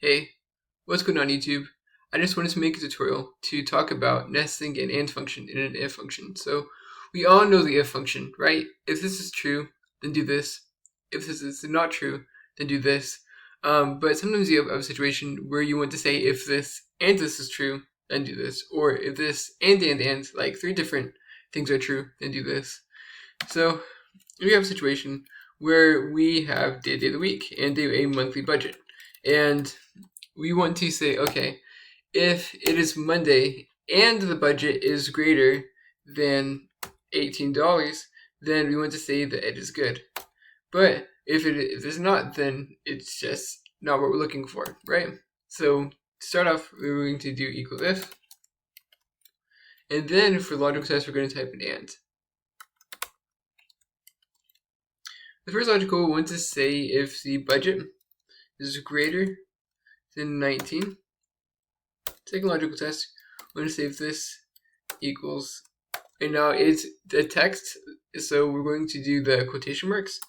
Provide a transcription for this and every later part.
Hey, what's going on YouTube? I just wanted to make a tutorial to talk about nesting an AND function in an if function. So we all know the if function, right? If this is true, then do this. If this is not true, then do this. But sometimes you have a situation where you want to say if this and this is true, then do this. Or if this and, like 3 different things are true, then do this. So we have a situation where we have day of the week and do a monthly budget. And we want to say, okay, if it is Monday and the budget is greater than $18, then we want to say that it is good. But if it's not, then it's just not what we're looking for, right? So to start off, we're going to do equals if. And then for logical test, we're going to type an and. The first logical, we want to say if the budget is greater than 19. Second logical test, we're going to say if this equals, and now it's the text, so we're going to do the quotation marks.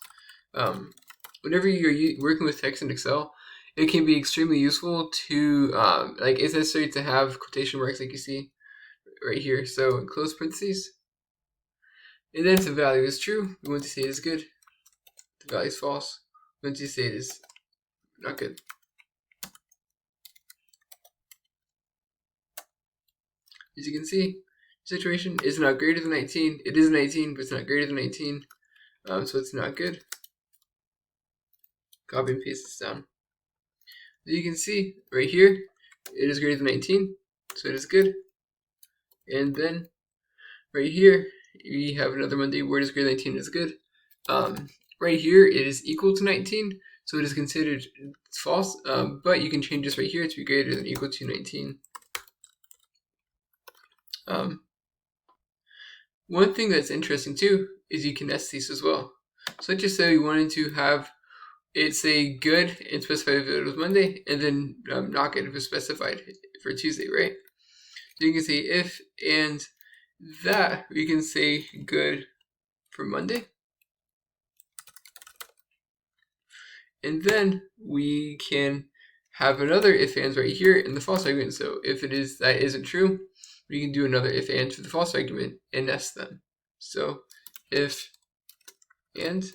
Whenever you're working with text in Excel, it can be extremely useful to, like it's necessary to have quotation marks like you see right here. So close parentheses. And then if the value is true, we want to say it is good. If the value is false, we want to say it is not good. As you can see, the situation is not greater than 19. It is 19, but it's not greater than 19. So it's not good. Copy and paste this down. As you can see, right here, it is greater than 19, so it is good. And then, right here, we have another Monday where it is greater than 19 is good. Right here, it is equal to 19, so it is considered false, but you can change this right here to be greater than or equal to 19. One thing that's interesting too is you can nest these as well. So let's just say we wanted to have it say good and specify if it was Monday, and then not good if it was specified for Tuesday, right? So you can say if and that, we can say good for Monday. And then we can have another if ands right here in the false argument. So if it is that isn't true, we can do another if and for the false argument and nest them. So if and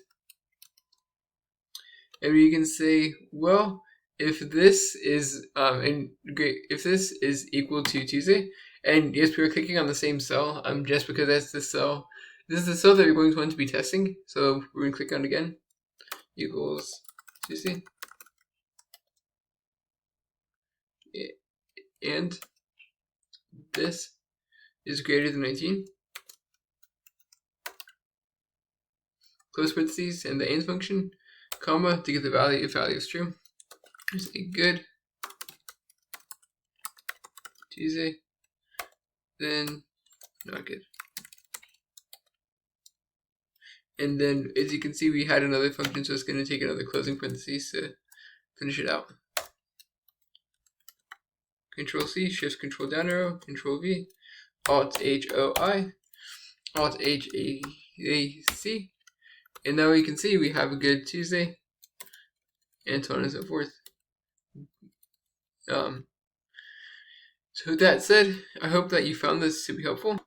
we can say, well, if this is if this is equal to Tuesday, and yes, we are clicking on the same cell, just because that's the cell. This is the cell that we're going to want to be testing. So we're going to click on it again. Equals Tuesday. And this is greater than 19. Close parentheses and the and function, comma, to get the value if value is true. There's a good Tuesday, then not good. And then as you can see, we had another function, so it's going to take another closing parentheses to finish it out. Control C, Shift Control down arrow, Control V, Alt H O I, Alt H A C, and now we can see we have a good Tuesday, and so on and so forth. So with that said, I hope that you found this to be helpful.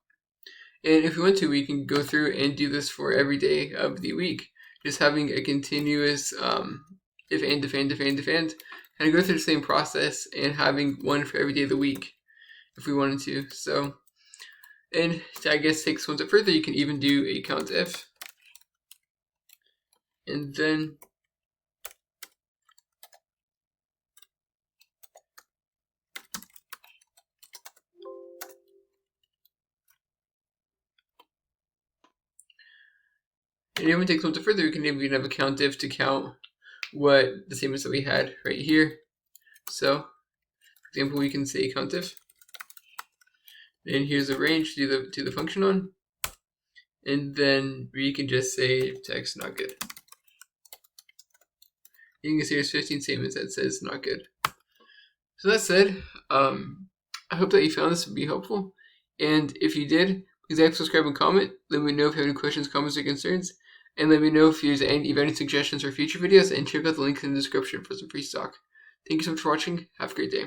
And if you want to, we can go through and do this for every day of the week, just having a continuous if and, and go through the same process and having one for every day of the week if we wanted to. So, and to, I guess, take this one step further, you can even do a count if, and then even take this one step further, we can even have a count if to count what the statements that we had right here. So, for example, we can say count if, and here's a range to do the function on, and then we can just say text not good. You can see there's 15 statements that says not good. So that said, I hope that you found this to be helpful, and if you did, please like, subscribe, and comment. Let me know if you have any questions, comments, or concerns, and let me know if you have any suggestions for future videos, and check out the link in the description for some free stock. Thank you so much for watching. Have a great day.